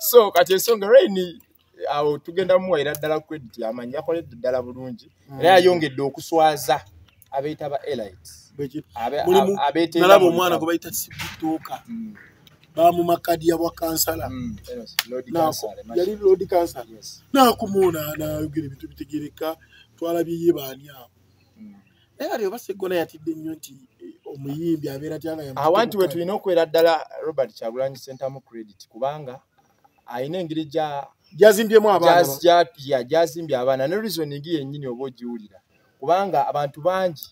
So kati ensonga Rain awo tugenda muwaira ddala credit amanyi yakoledde ddala bulungi era yayongedde okuswaza abeetaba elites nalaba omwana gwe bayita Sibituuka bamumakadi ya bwa kansala yali Lord Kansala nakumuuna nayogera ebintu bitegereka twalabye ye baani awo naye ali oba Sseggona yatidde nnyo nti omuyimbi abeera tyanga awantu we tulina okwera ddala Robert Kyagulanyi Center mu credit kubanga ayina engeri gyazimbyemu abaana gyazimbye abaana ne reasoning yennyini oba ogiwulira kubanga abantu bangi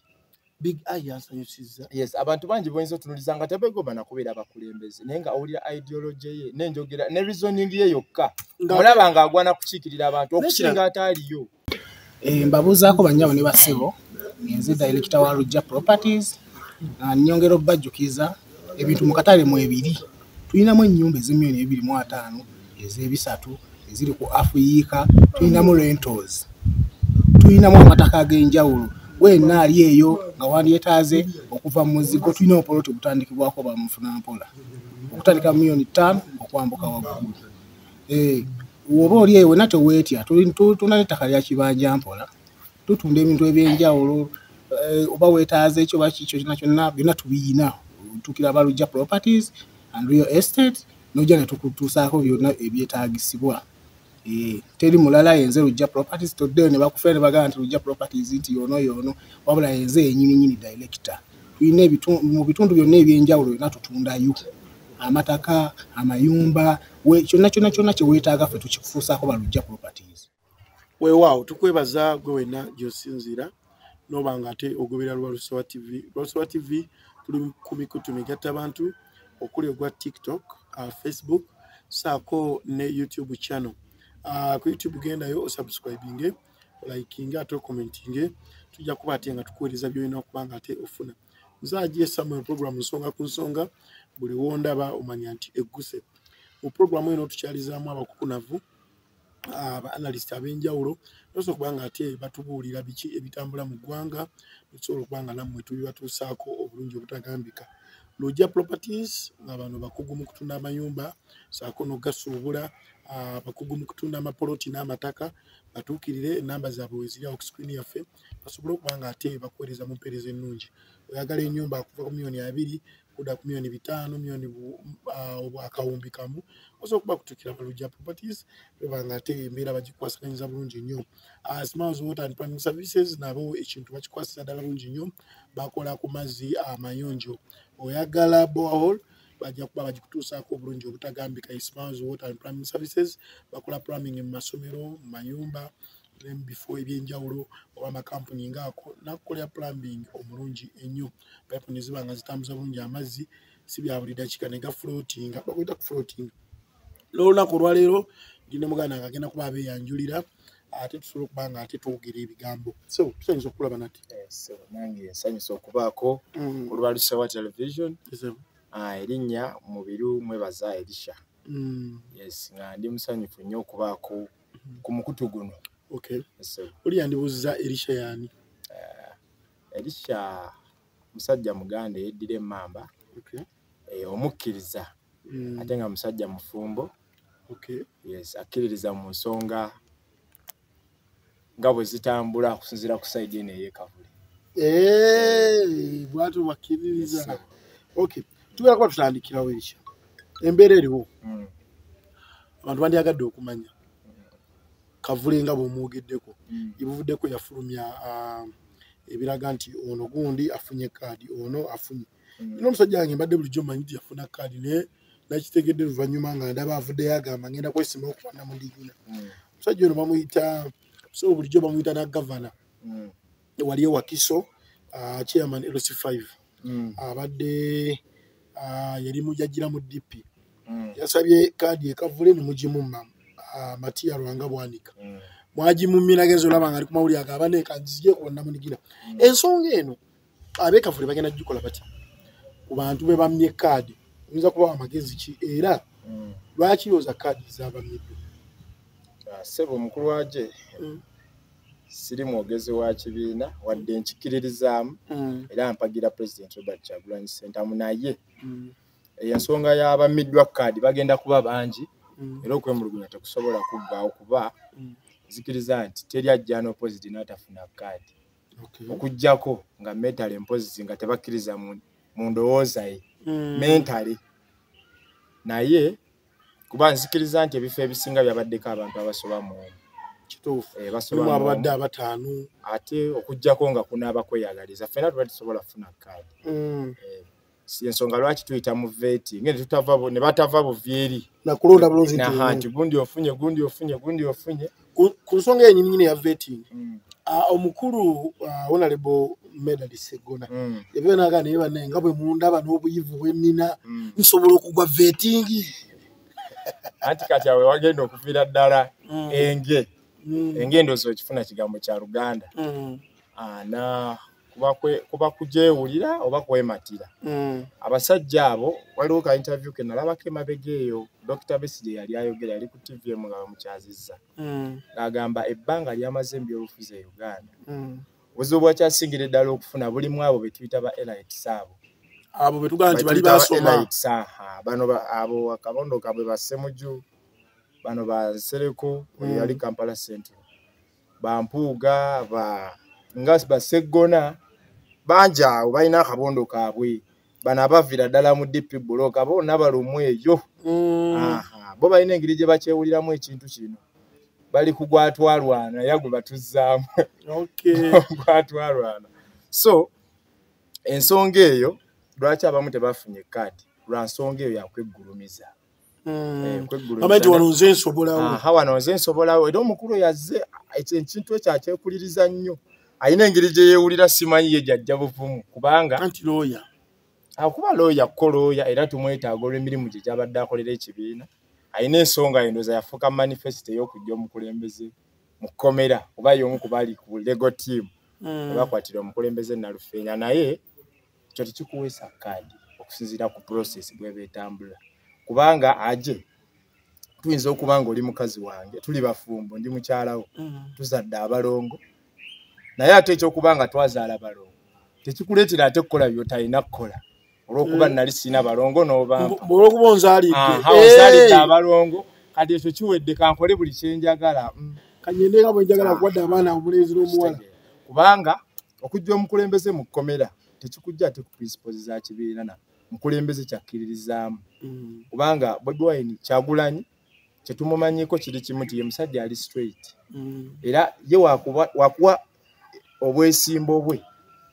Big Eye yansanyusizza. Yes, abantu bangi boyinza otunuliza nga tebegomba na kubeera abakulembeze naye nga owulira ideology ye n'enjogera ne reasoning ye yokka mulaba nga agwana kukiikirira abantu okusinga ataaliyo. Mbabuuzaako bannyabo ne bassebo nze director wa Lujja Properties nnyongera obbajjukiza ebintu mu katale mu ebiri tulinamu ennyumba ez'emiliyoni 2.5 ez'ebisatu eziri ku Afuyiika tulinamu rentals tulinamu amataka ag'enjawulo wenna ali eyo nga wandyetaaze okuva mu muzigo tulina opoloti obutandikibwako bamufuna mpola okutandika $5,000,000 okwambuka waggulu. Woba oli eyo wenna teweetya tulina n'ettaka lya kibanja mpola tutunda ebintu eby'enjawulo oba weetaaze ekyo oba kikyo kyonna byonna tubiyina tukira Lujja Properties and Real Estate n'ojja ne tukutuusaako byonna ebyetaagisibwa. Teri mulala yenze Lujja Properties toddeyo ne bakufera ne bagamba nti Lujja Properties nti yoono wabula yenze yennyini director. Tulina mu bitundu byonna ebyenjawulo byonna tutundayo amataka amayumba kyonna kye weetaaga ffe tukikufuusaako Lujja Properties. Weewaawo tukwebaza gwe wenna gy'osinziira n'oba nga ate ogobera Lwalusawa TV. Lwalusawa TV tuli ku mikutu migattabantu okuli ogwa TikTok, Facebook saako ne YouTube channel. Ku YouTube gendayo osubscribinge likinge ate commentinge tujja kuba ate nga tukuweereza by'olina okuba nga ate ofuna. Nzaaje Samuel program nsonga ku nsonga buli wondaba omanya nti egguse. Mu programu eno tukyalizaamu abakukunavu aba-analyst ab'enjawulo noso okuba nga ate batubuulira biki ebitambula mu ggwanga tusobola okuba nga nammwe tubibatuusaako obulungi obutagambika. Lujja Properties nga bano bakugu mu kutunda amayumba saako n'ogasuubula bakugu mu kutunda amapoloti n'amataka batuukirire enamba zaabwe weziri ku screen yaffe basobole okuba nga ate bakuweereza mu mpeereza ennungi. Oyagala ennyumba okuva ku $2,000,000 kuda ku $5,000,000 akawumbi kamu osobola okuba kutuukira Lujja Properties beba nga ate embeera bagikwasaganyiza bulungi nnyo. Smiles Water and Plumbing Services nabo ekintu bakikwasisa ddala bulungi nnyo bakola ku mazzi amayonjo. Oyagala borehole bajja kuba bagikutuusaako obulungi obutagambika. Smiles Water and Plumbing Services bakola plumbing mu masomero mu mayumba bifo ebyenjawulo oba amakampuni ngaako nakukolera plumbing omulungi ennyo. Pipe ne ziba nga zitambuza bulungi amazzi si bya buli dakiika ne gafloatinga bakwita ku floating. N'olunaku olwaleero ndina muganda nga agenda kuba abeeyanjulira ate tusobola okuba nga ate twogera ebigambo. So tusanyusa okulaba nati. Nange nsanyusa okubaako ku Lwalusawa Television. Erinnya Mubiru Mwebaza Elisha. Yes, nga ndi musanyufu nnyo okubaako ku mukutu guno. Okay. Oli yandibuuziza Elisha yaani? Elisha musajja muganda yeddira emmamba. Okay. Omukkiriza ate nga musajja mufumbo. Okay. Yes, akkiririza mu nsonga nga bwe zitambula okusinziira ku sayidi eno ey'ekavule. Bwatu bakkiririza. Okay. Tugenda kuba tutandikirawo Elisha. Embeera eriwo. Abantu bandyagadde okumanya. Kavule nga bw'omwogeddeko. Ibuvuddeko yafulumya ebiraga nti ono gundi afunye kaadi ono afunye. N'omusajja wange mbadde bulijjo mmanyi nti yafuna kaadi naye nakitegedde luvannyuma nga ndaba avuddeyo agamba ngenda kwesima okuba Namundiigina. Omusajja ono bamuyita so bulijjo bamuyita na gavana wali Wakiso chairman LC5 abadde yali mujajjira mu DP yasabye kaadi ekavule ne mugimumma Matiya Lwanga Bwanika mwagimumira genzo olaba nga ali ku mawulire agamba ne kanzije ku Namundiigina. Ensonga eno ab'ekavule bagenda gikola batya ku bantu be bammye kaadi oyinza kubawa amagezi ki era lwaki yoza kaadi z'abammiddwa? Ssebo omukulu waje siri mwogezi wa kibiina wadde nkikiririzaamu era mpagira President Robert Kyagulanyi Ssentamu naye ensonga y'abammiddwa kaadi bagenda kuba bangi era okwemulugunya tekusobola kuggwaawo kuba nzikiriza nti teri ajja n'opposite n'atafuna kkaadi okuggyako nga mentale empozi nga tebakkiriza mu ndowooza ye mentale naye kuba nzikiriza nti ebifo ebisinga byabaddeko abantu abasoba mu kituufu abadde abataano ate okuggyako nga kunaaba kweyagaliza ffenna tuba tusobola kufuna kkaadi si ensonga lwaki tuyita mu vetting ne batava buvyeri nakulonda bulungi nti gundi ofunye ku nsonga yennyini ya vetting omukulu honorable Medal Sseggona yabeera n'agaa naye banne nga bwe mundaba n'obuyivu bwe nnina nsobola okugwa vetting anti kati awe wagenda okuviira ddala enge endowooza okifuna kigambo kya Luganda kuba kugyewulira oba kwematira abasajja abo waliwo ka interview ke nalabako emabega eyo Dr. Besigye yali ayogera yali ku TVM nga bamukyazizza ng'agamba ebbanga lyamaze eby'obufuzi e Uganda obuzibu bwakyasingira eddala okufuna bulimu abo be tuyita ba elites abo be tugamba nti bali basoma bano abo akabondo kabwe bassemuju bano basereko yali Kampala Central bampuuga nga Sseggona banja awo balina akabondo kaabwe bano abavira ddala mu DP block bonna balumu eyo bo balina engeri gye bakyewuliramu ekintu kino bali kugwatwalwana yagwe batuzzaamu gwatwalwana so ensonga eyo lwaki abamu tebafunye kkaadi lwa nsonga eyo yakweggulumiza wano nze nsobolawo era omukulu yazze ekintu ekyo akyekuliriza nnyo ayina engeri gye yeewulira simanyi ye gyajja buvumu kubanga akuba looya kolooya era tumwetaaga olw'emirimu gye gyabadde akolera ekibiina ayina ensonga endooza yafuuka manifesito ey'okujja omukulembeze mu kkomera oba y'omu ku bali ku legal team bakwatira omukulembeze Nalufeenya naye kyo tekikuweesa kkaadi okusinziira ku process bwe beetambula kubanga aje tuyinza okuba nga oli mukazi wange tuli bafumbo ndi mukyalawo tuzadde abalongo naye ate ekyokuba nga twazaala balongo tekikuleetera ate kukola byotalina kukola olw'okuba nali sina balongo n'olwokuba onzaalidde abalongo kati ekyo kiwedde kankole buli kyenjagala kanyende nga bwe njagala kuwadde abaana omulenzi n'omuwala kubanga okujja omukulembeze mu kkomera tekikujja ate ku principles za kibiina na mukulembeze kyakkiririzaamu kubanga Bobi Wine Kyagulanyi kyetumumanyiko kiri kimu ti ye musajja ali straight era ye wakuwa obwesimbo bwe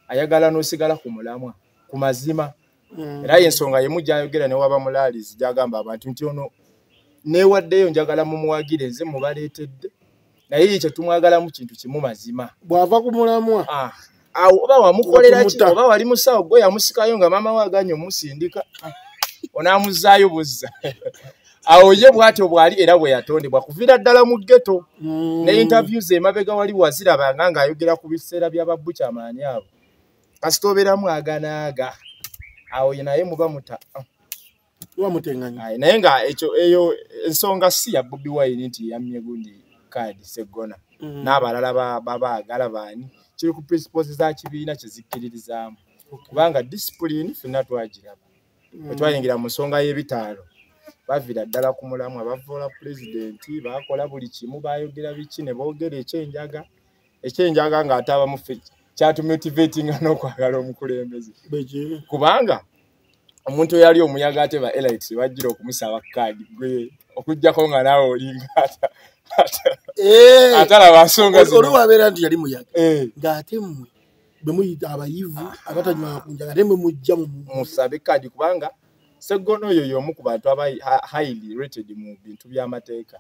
ayagala n'osigala ku mulamwa ku mazima era y'ensonga yemu gy'ayogera ne waba mulaalizi gy'agamba abantu nti ono neewaddeyo njagala mumuwagire nze mubaleetedde naye ye kyetumwagalamu kintu kimu mazima bw'ava ku mulamwa awo oba wamukolera ki oba wali musawo gwe yamusikayo nga maama we aganye omusindika onaamuzaayo buzza awo ye bw'atyo bw'ali era bwe yatondebwa kuviira ddala mu ghetto ne interviews emabega wali wazirabanga ng'ayogera ku biseera by'ababbuca amaani abo kasita obeeramu aganaaga awo ye naye muba muta wamutenganya naye nga eyo ensonga si ya Bobi Wine nti yammye gundi kkaadi Sseggona n'abalala babaagala baani kiri ku principles za kibiina kyezikkiririzaamu kubanga discipline ffenna twagiraba bwe twayingira mu nsonga y'ebitaalo bavira ddala ku mulamwa bavoola pulezidenti bakola buli kimu bayogera biki ne boogera ekyenjaga ng'ate abamu ffe kyatumotivatinga n'okwagala omukulembeze kubanga omuntu eyali omuyaga ate ba elites bajjira okumusaba kkaadi gwe okuggyako nga naawe olinga atalaba nsonga zino olwabeera nti yali muyaga ng'ate mmwe bwe muyita abayivu abatanywanga ku njaga ate mwe mujja musabe kkaadi kubanga Sseggona oyo y'omu ku bantu aba highly rated mu bintu by'amateeka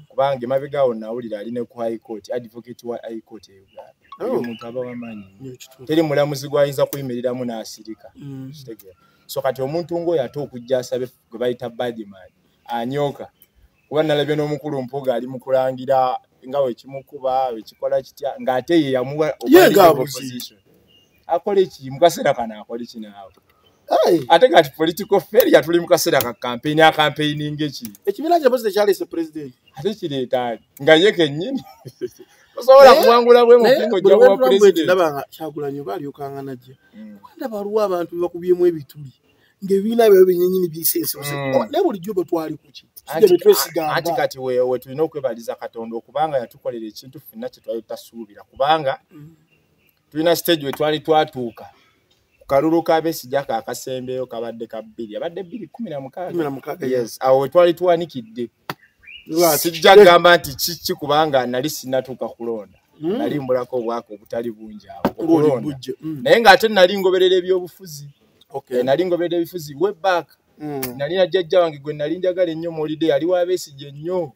kubanga emabegaawo nawulira ali ne ku high court advocate wa high court e Uganda omuntu aba w'amaanyi teri mulamuzi gw'ayinza kuyimiriramu n'asirika kitegeera so kati omuntu ng'oyo ate okujja asabe gwe bayita badman anyooka kuba nalabye n'omukulu Mpuuga ali mu kulangira nga wekimukuba wekikola kitya ng'ate ye yamuwa opposition akola eki mu kaseera kano akola ki naawe ate kati political failure tuli mu kaseera ka campaign akampaininga eki ekibiina kya bose kyalese president ate kireeta nga ye kennyini osobola kuwangula bwe mupingo gwa president ndabanga Kyagulanyi balyoka najja kwanda baluwa abantu bakubyemu ebituli ng'ebibiina byo byennyini bisense ne bulijjo bwe twali kuki anti kati we tulina okwebaliza Katonda okubanga yatukolera ekintu ffenna kye twali tutasuubira kubanga tulina stage we twali twatuuka ku kalulu ka Besigye akasembeyo kabadde ka 2 abadde 2016 yes awo we twali tuwanikidde sijja gamba nti kiki kubanga nali sinatuuka kulonda nali mbulako obwako obutali bungi awo okulonda naye ng'ate nali ngoberera ebyobufuzi nali ngoberera ebifuzi way back nali na jjajja wange gwe nali njagala ennyo mu holiday ali wa Besigye nnyo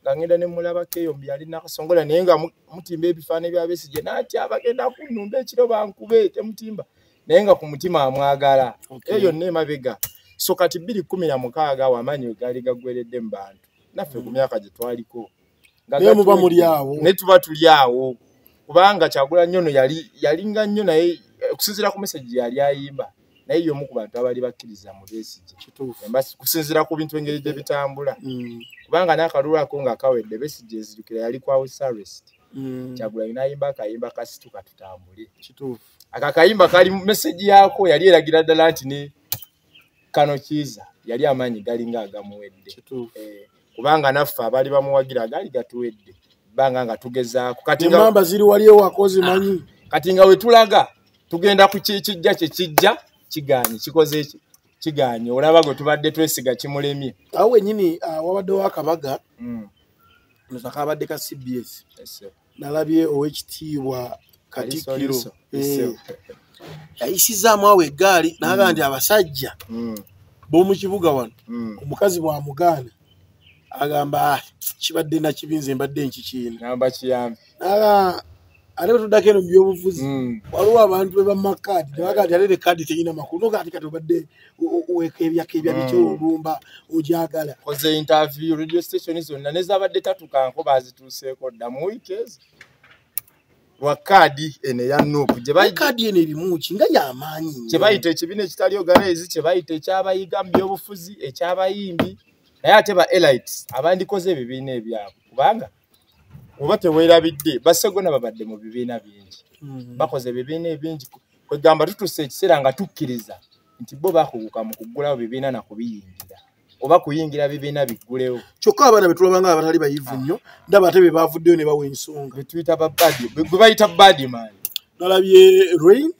nga ngenda ne mulabako eyo mbi ali nakasongola naye nga mutimba ebifaananyi bya Besigye naati abagenda kunnumba ekiro bankube temutimba naye nga ku mutima amwagala eyo n'emabega so kati 2016 wamanyi gaali gaggweredde mu bantu naffe ku myaka gye twaliko naye muba muli awo ne tuba tuli awo kubanga Kyagulanyi ono yalinga nnyo naye okusinziira ku message yali ayimba naye y'omu ku bantu abali bakkiriza mu Besigye kusinziira ku bintu engeri gye bitambula kubanga n'akalulu ako nga kawedde Besigye ezijukira yali kwa house arrest Kyagulanyi n'ayimba akayimba kasituka tutambule akakayimba kali message yako yali eragira ddala nti ne Kano Kiiza yali amanyi galinga agamuwedde kubanga naffe abali bamuwagira gali gatuwedde banga nga tugezaako kati nga mamba ziri wali ewakozi manyi kati nga we tulaga tugenda ku kijja kye kijja kiganye kikoze eki kiganye olaba gwe tubadde twesiga kimulemye awo wenyini wabadde wakabaga nosaka abadde ka CBS nalabye owekitiibwa Katikkiro yayisizaamu awo eggaali naga nti abasajja b'omu kibuga wano omukazi bw'amugaana agamba kibadde na kibinze mbadde nkikiina ngamba kiyambi ate tuddako eno mu byobufuzi waliwo abantu be bamakaadi nebaga nti ate kaadi terina makulu noga ati kati obadde ebyaka bikyolumba ojagala koze interview radio station zonna nezabadde tatukanko bazituuseeko dda mu weekends wakadi ene ya Nuupu kadi ene bimuki nga yamaanyi kye bayita ekibiina ekitali organize kye bayita ekyabayiga mu byobufuzi ekyabayimbi naye ate ba elites abandikoze ebibiina ebyabwe kubanga oba teweerabidde basegona babadde mu bibiina bingi bakoze ebibiina ebingi kwegamba tutuse ekiseera nga tukkiriza nti bo bakuguka mu kuggulawo bibiina na kubiyingira oba kuyingira bibiina biggulewo kyokka abaana betulabanga abatali bayivu nnyo ndaba ate be bavuddeyo ne bawa ensonga betuyita babadi gwe bayita badi man nalabye Rain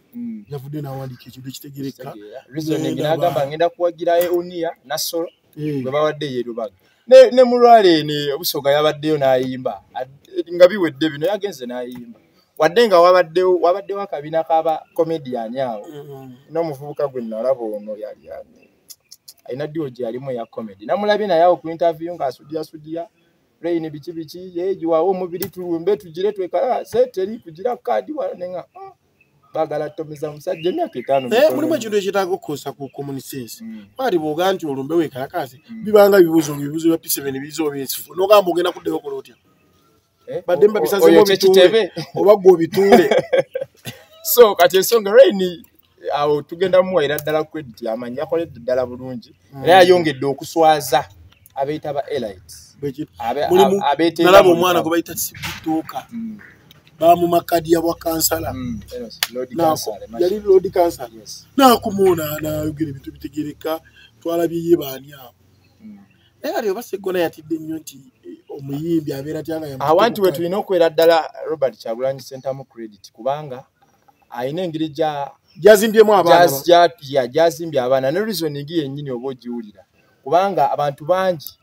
yavudde n'awandiika ekintu ekitegereka reasoning n'agamba ngenda kuwagira Unia Nasolo bwe bawadde ye Lubaga ne mulwale ne Obusoga yabaddeyo n'ayimba nga biwedde bino yagenze n'ayimba wadde nga wabaddewo akabina kaba comedian awo n'omuvubuka gwe nalaba ono yali ayina dio gye yalimu ya comedy namulabye naye awo ku interview nga asudia Rain biki yeejiwawo omubiri tulumbe tugire twekala seteri kugira kadi wanenga bagala tomeza musajja emyaka 5 mulimu ekintu ekitaaga okukosa ku common sense bali boga nti olumbe wekalakazi bibanga bibuzo bya P7 bizo byesifu nogamba ogenda kuddeyo kola otya badde mbabisazemo bitule oba gwo bitule so kati ensonga Rain awo tugenda muwaira ddala credit amanyi yakoledde ddala bulungi era yayongedde okuswaza abeeta ba elites nalaba omwana gwe bayita Sibituuka bamu makadi ya bwa kansala yali Lord Kansala nakumuona nayogera ebintu bitegereka twalabye ye baani awo naye ali obasegona yatidde nnyo nti omuyimbi abeera tyanga awantu we tulina okwera ddala Robert Kyagulanyi Center mu credit kubanga ayina engeri jazimbyemu abaana jazimbye abaana ne reasoning yennyini oba ogiwulira kubanga abantu bangi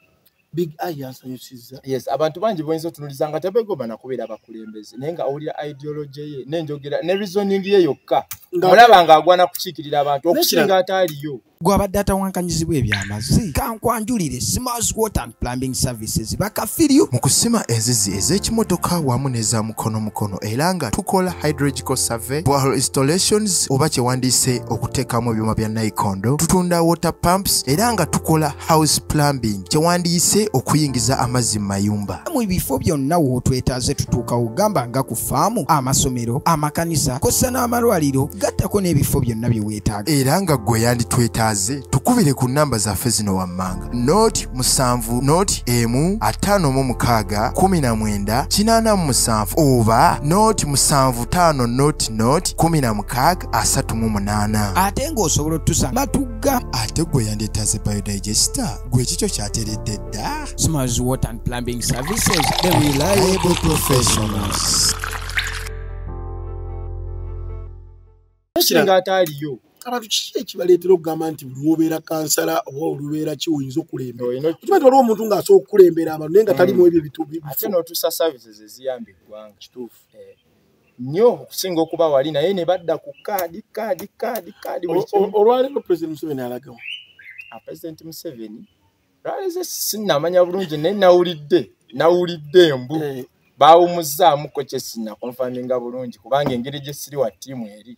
big eye ansanyusiza yes abantu bangi boyinza otunuliza nga tebegoba nakubeera abakulembeze naye nga owulira ideology ye n'enjogera ne reasoning ye yokka mulaba nga agwana kukiikirira abantu okusinga ataaliyo gwabadde atawankanyizibwa ebyamazzi kankwanjulire Smiles Water and Plumbing Services bakafiriyo mu kusima enzizi ez'ekimotoka wamu n'eza mukono era nga tukola hydrological survey borehole installations oba kyewandiise okuteekamu ebyuma bya nayikondo tutunda water pumps era nga tukola house plumbing kyewandiise okuyingiza amazzi mu mayumba mu bifo byonna wootwetaaze tutuuka ugamba nga ku faamu amakomera amakanisa kosa n'amalwaliro gattako n'ebifo byonna bye weetaaga era nga gwe yanditwetaaga kaaze tukubire ku namba zaffe zino wammanga noti 7 noti 556 oba noti 75 noti 1638 ate ng'osobola otusanga Matugga ate gwe yandeetaze biodigester gwe kikyo kyateredde dda Smiles Water and Plumbing Services, the reliable professionals. Singa ataliyo abantu kiki ekibaleetera okugamba nti buli wobeera kansala oba olubeera ki oyinza okulembera kimanyi waliwo omuntu ng'asobola okulembera abantu naye nga talimu ebyo ate n'otuusa services eziyamba eggwanga kituufu nnyo okusinga okuba wali naye ne badda ku kaadi olwaleero President Museveni alagawo President Museveni lwaleeze sinnamanya bulungi naye nawulidde embu baawumuzzaamuko kye sinnakonfaminga bulungi kubanga engeri gye siri wa ttiimu eri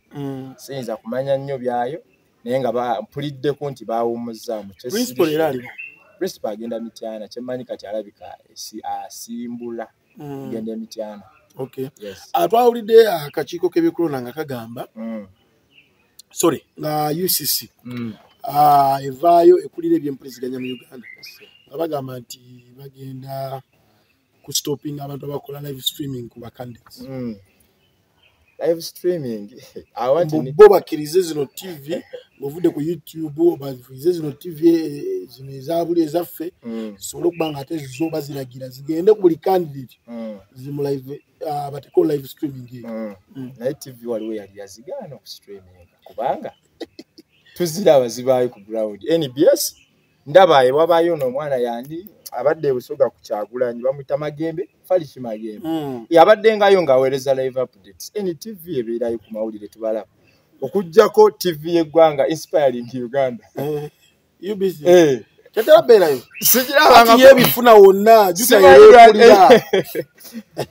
siyinza kumanya nnyo byayo naye nga mpuliddeku nti baawumuzzaamu principal agenda Mityana kyemmanyi kati alabika asimbula agenda Mityana. Twawulidde akakiiko k'ebyekulonda nga kagamba nga UCC evaayo ekulira ebyempuliziganya mu Uganda nga bagamba nti bagenda kustoping abantu abakola live streaming ku bacandidates. Live streaming bo bakkirize zino TV bovudde ku YouTube bakkirize zino TV zino ezabuli ezaffe zisobole okuba nga ate zoba ziragira zigende ku buli candidate zimu live bateko live streaming naye TV waliwo yali yazigaana ku streaming kubanga tuziraba zibaayo ku ground. NBS ndabaye wabayo n'omwana yandi abadde Busoga ku Kyagulanyi bamuyita Magembe Falishi Magembe yabadde ngayo ng'aweereza live updates. NTV ebeerayo ku mawulire tubalaba okujjako TV y'eggwanga Inspiring Uganda UBC kyatalabeerayo sigirabanga yebifuna wonna jutayerkulira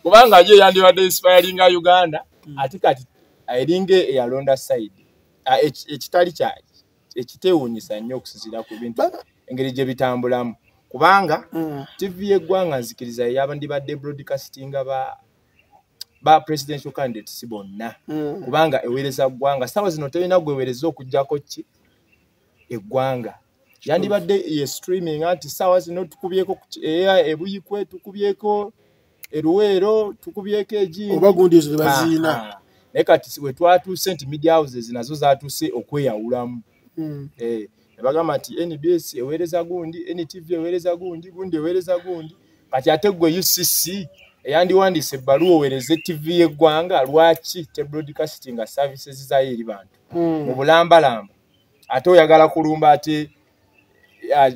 kubanga yo yandibadde Inspiring Uganda ate kati eringe eyalonda side ekitali kyayi ekitewuunyisa nnyo okusinziira ku bintu engeri gye bitambulamu kubanga TV y'eggwanga nzikiriza yabandibadde broadcastinga ba presidential candidates bonna kubanga eweereza ggwanga sawa zino terina gweweereza okujjako ki eggwanga yandibadde ye streaming anti sawa zino tukubyeko ebuyikwe tukubyeko eruweero tukubyeko ejini oba gundi ezo baziina naye kati we twatuuse nti media houses nazo zaatuuse okweyawulamu bagamba nti NBS eweereza gundi NTV eweereza gundi eweereza gundi kati ate gwe UCC eyandiwandiise ebbaluwa oweereze TV y'eggwanga lwaki te broadcasting services zayo eri bantu mu bulambalamba ate oyagala kulumba ate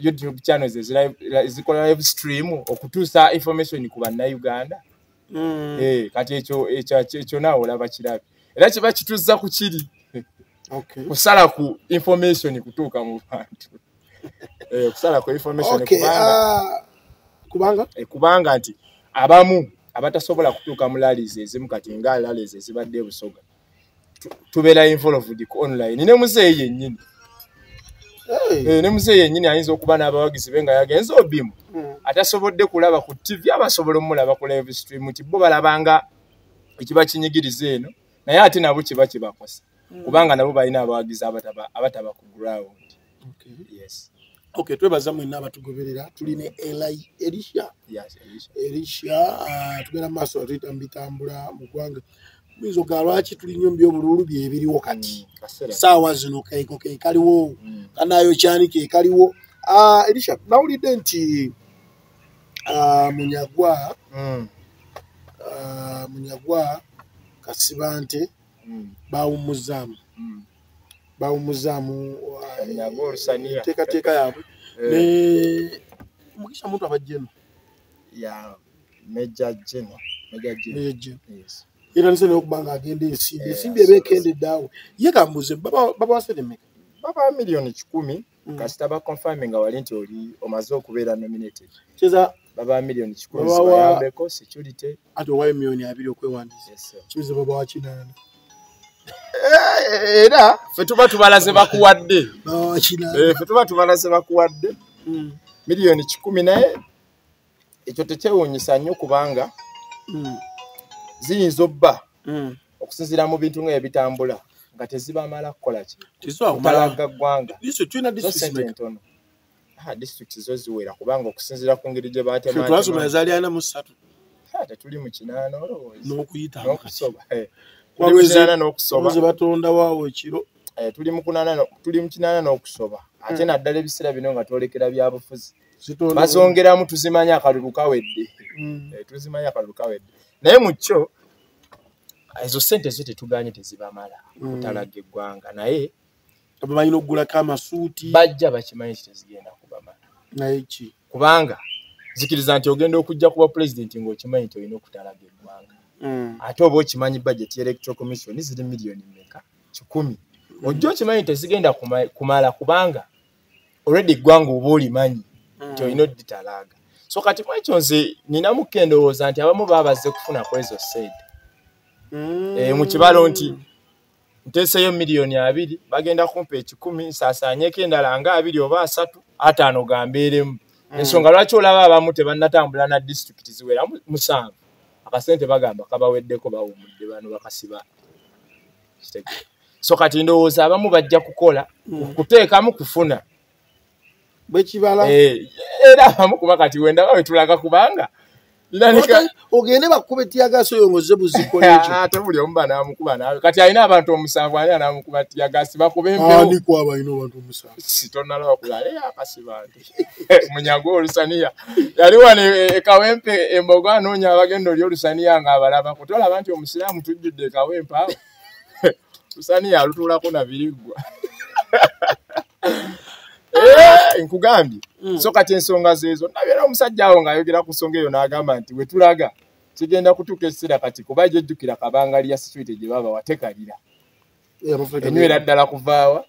YouTube channels ezikola live stream okutuusa information ku bannayuganda kati ekyo naawe olaba kirabi era kiba kituuza ku kiri kusala ku information kutuuka mu bantu kusala ku information kubanga nti abamu abatasobola kutuuka mu rallies ezimu kati nga rallies ezibadde Busoga tubeera involved ku online ne muzeeyi yennyini ne muzeeyi yennyini ayinza okuba n'abawagizi be nga yagenze obimu atasobodde kulaba ku TV abasobola omulaba ku live stream nti bo balabanga ekiba kinyigiriza eno naye ate nabo kiba kibakosa kubanga nabo balina abawagizi abataba ku ground. Twebaza mwenna abatugoberera tulina Elisha tugenda maaso tutambula mu ggwanga mwizo ga lwaki tulinyo by'obululu byebiriwo kati saawa zino keeko kaliwo kanayo kyani kaliwo Elisha nawulidde nti Munyagwa Kasibante baawumuzzaamu teekateeka yaabwe ne Mugisha muntu abajjeno Major General era nse n'okuba ng'agenda ensimbi ebeekendedde awo ye gambuze baba wasede mmeka baba milioni 10 kasita ba confirming nga wali nti oli omaze okubeera nominated kyeza baba milioni 10 bayambeko security ate owayo milioni 2 okwewandiisa kibuze baba wakinana era fe tuba tubalaze bakuwadde fe tuba tubalaze bakuwadde milioni 10 naye ekyo tekyewuunyisa nnyo kubanga ziyinza obba okusinziira mu bintu nga ebitambula nga tezibamala kukola ki tezibamala ggwanga tulina district district zo ziwera kubanga okusinziira ku ngeri gye baatema twasoma yazaali 43 tuli mu 8 olowooza n'okuyita n'okusoba ze batonda waawo ekiro tuli mu 8 n'okusoba ate naddala ebiseera bino nga twolekera byabufuzi bazongeramu tuzimanya akalulu kawedde tuzimanya akalulu kawedde naye mu kyo ezo sente zo tetuganye tezibamala kutalaga eggwanga naye abamanyi okugulako amasuuti bajja bakimanyi kitezigenda kubamala naye ki kubanga zikiriza nti ogenda okujja kuba pulezidenti ng'okimanyi nti olina okutalaga eggwanga ate oba okimanyi budget ya electoral commission ziri miliyoni mmeka 100 ojja okimanyi tezigenda kumala kubanga already eggwanga oba olimanyi nti olina oditalaga so kati mwekyo nze ninamu kendowooza nti abamu baabazze kufuna ku ezo sente mu kibalo nti nteeseyo miliyoni 2 bagenda kumpa 10 nsaasaanyeko endala nga 2 oba 3 5 gambeeremu ensonga lwaki olaba abamu tebannatambula na disitulikiti ziwera 7 akasente bagamba kabaweddeko bawummudde bano bakasiba so kati ndowooza abamu bajja kukola kuteekamu kufuna bwekibala era abamu kuba kati wenda bawe tulaga kubanga ogende bakube tiyagasi oyo ngoze buzikola ekyo ate buli omu banaamukuba nawe kati alina abantu omusanvu ani anaamukuba tiyagasi bakuba empewo ani kwaba alina abantu omusanvu sitonalaba kula akasiba nti munyago olusaniya yali wano ekawempe embogo anoonya abagenda oli olusaniya nga abalaba kutolaba nti omusiraamu tujjudde ekawempe awo lusaniya alutuulako na biriggwa nkugambye so kati ensonga zeezo nabeera omusajja awo ng'ayogera ku nsonga eyo n'agamba nti we tulaga kigenda kutuuka ekiseera kati kuba jejjukira kabangali ya street gye baba watekalira enywera ddala kuvaawa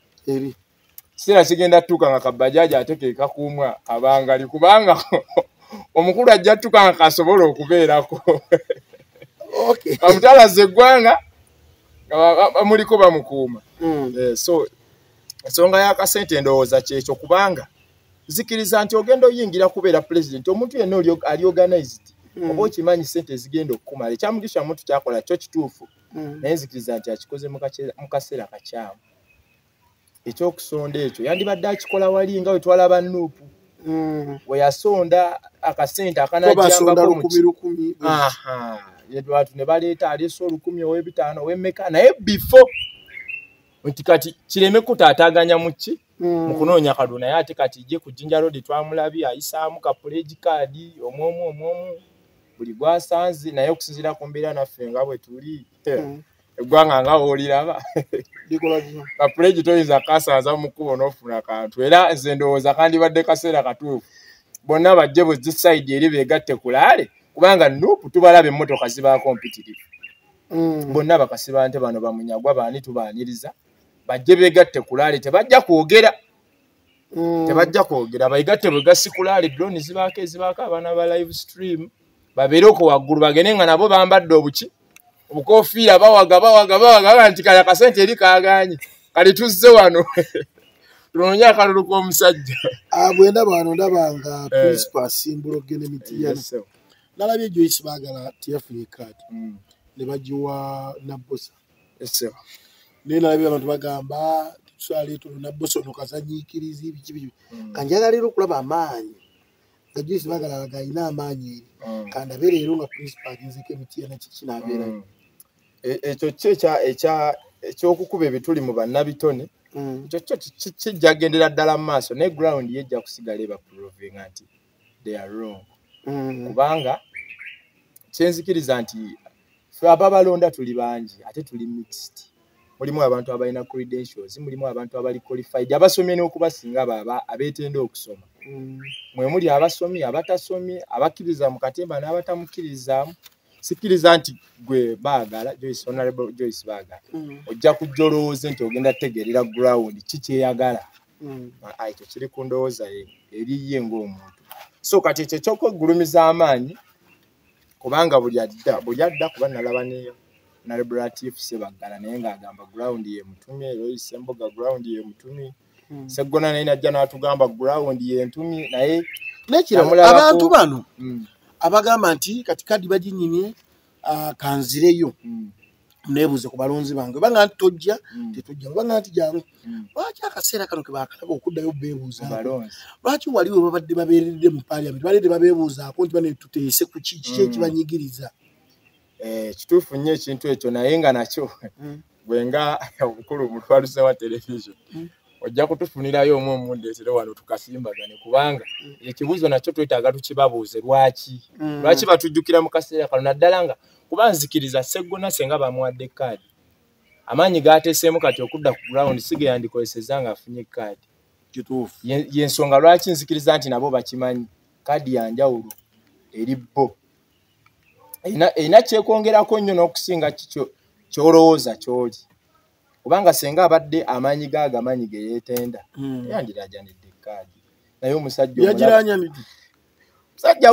kiseera kigenda tutuuka nga kabajaaji ate ke kakuumwa kabangali kubanga omukulu ajja tutuuka nga kasobola okubeerako bamutalaze eggwanga nga bamuliko bamukuuma so ensonga y'akasente ndowooza kyekyo kubanga zikiriza nti ogenda oyingira kubeera pulezidenti omuntu yenna ali organized oba okimanyi sente zigenda okukumala ekyamugisha muntu kyakola kyo kituufu naye nzikiriza nti akikoze mu kaseera kakyamu ekyokusonda ekyo yandibadde akikola wali nga we twalaba Nuupu we yasonda akasente akanajjambako abantu ne baleeta aleese 10 ow'ebitaano ow'emmeka naye before nti kati kireme kutaataganya mu ki mu kunoonya kalulu naye ate kati ijje ku Jinja Road twamulabye ayisaamu ka pledge card omwomu buli gwasanze naye okusinziira ku mbeera naffe nga bwe tuli eggwanga nga wooliraba ka pledge toyinza kasanza mu kkubo n'ofuna kantu era nze ndowooza kandibadde kaseera katuufu bonna bajje buzzi side eri beegatte kulaale kubanga Nuupu tubalabe emmotoka ziba competitive bonna bakasiba nte bano bamunyagwa baani tubaaniriza bajje beegatte kulaale tebajja kwogera bayigatte bwe gasi kulaale drone zibaako abaana ba live stream babeere okwo waggulu bagende nga nabo bambadde obukofiira bawaga nti kaya kasente eri kaaganye kali tuzze wano tunoonya akalulu k'omusajja bwenda bano ndabanga principal asimbula ogenda emitiyano nalabye Joyce baagala tiyafunye kaadi ne bagiwa Nabbosa naye nalabye abantu bagamba tusaleeta Nabbosa ono kazanyiikirizi biki kanjagalira okulaba amaanyi nga Joyce baagala galina amaanyi eri kandabe leero nga principal agenzeeko emitiyana kikinabeerayo ekyo ekyokukuba ebituli mu bannabitone ekyo kijja gendera ddala mu maaso naye ground yejja kusigala ebaprovinga nti they are wrong kubanga kyenzikiriza nti ffe ababalonda tuli bangi ate tuli mixed mulimu abantu abalina credentials mulimu abantu abali qualified abasomye n'okubasinga abeetenda okusoma mwe muli abasomi abatasomi abakkiriza mu katemba n'abatamukkiririzaamu sikiriza nti gwe baagala Honorable Joyce baagala ojja kujja olowooze nti ogenda tegerera ground kikyeyagala ekyo kiri ku ndowooza eriye ng'omuntu so kati ekyo ekyokwegulumiza amaanyi kubanga buli adda kuba nalaba ne Honorable Latif Ssebaggala naye ng'agamba ground ye mutumye Lois Emboga ground ye mutumye Seggona naye najja n'atugamba ground ye ntumye naye abantu bano abagamba nti kati kadi baginyimye kanzireyo nebuze ku balonzi bange banga nti tojja tetujja banga nti jangu lwaki akaseera kano ke bakalaba okuddayo beebuuza lwaki waliwo babadde babeeredde mu parliament baledde babeebuuzaako nti bane tuteese ku kiki ekibanyigiriza kituufu nnyo ekintu ekyo naye nga nakyo bwenga obukulu mutwaluse wa television ojja kutufunirayo omwe omundeetere wano tukasimbagane kubanga ekibuuzo nakyo twetaaga tukibabuuze lwaki batujjukira mu kaseera kano naddala nga kuba nzikiriza Sseggona senga bamuwadde kaadi amaanyi gaateeseemu kati okudda ku ground sige yandikozesezza nga afunye kaadi kituufu yensonga lwaki nzikiriza nti nabo bakimanyi kaadi yanjawulo eri bo erina kyekwongerako nnyo n'okusinga kikyo kyolowooza kyoli kubanga senga abadde amaanyi gaagamanyi ge yeetenda yandirajanidde kaadi naye omusajja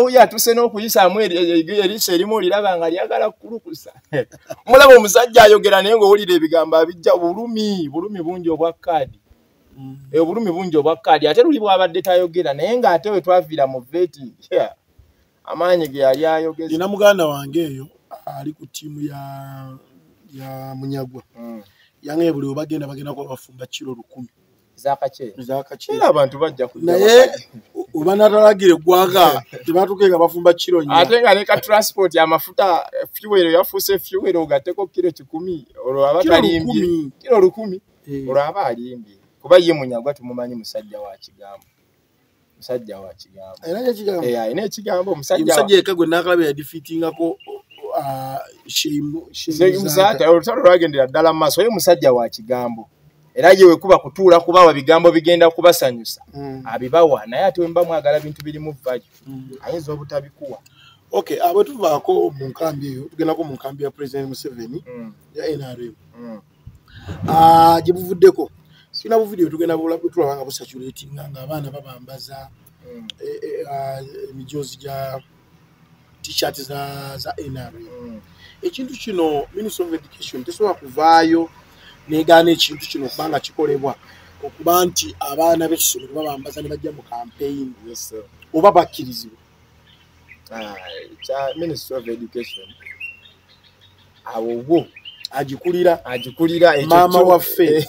wuyo atuse n'okuyisaamu eriisa erimu oliraba nga lyagala kukulukusa mulaba omusajja ayogera naye ng'owulira ebigambo abijja bulumi bungi obwa kaadi obulumi bungi obwa kaadi ate luli bwabadde tayogera naye ng'ate we twaviira mu veti amaanyi ge yali ayogeza nina muganda wange eyo ali ku ttiimu ya Munyagwa yange buli we bagenda ko bafumba kilo 10 era abantu bajja naye oba natalagire eggwanga tebatukenga bafumba kilo nya ate nga ne ka transport amafuta fuel yafuuse fuel ogatteko kilo 10 olwo aba talimbye kilo 10 olwo aba alimbye kuba ye Munyagwa tumumanyi musajja wa kigambo era ekigambo omusajja eka gwe nakalabe ya defeatingako musajja olutalo lwagendera ddala mu maaso ye musajja wa kigambo era ye wekuba kutuula kubawa bigambo bigenda kubasanyusa abibawa naye ate wemba mwagala bintu birimu value ayinza obutabikuwa okay abo tuvaako mu nkambi eyo tugendako mu nkambi ya President Museveni ya NRM gye buvuddeko sina bu video tugenda tulabanga busaturating nga abaana babambaza emijozi ja t-shirt za NRM ekintu kino Minister of Education tesobola kuvaayo negana ekintu kino kubanga kikolebwa okuba nti abaana b'essomero babambaza ne bajja mu campaign oba bakkirizibwa Minister of Education awo agikulira mama waffe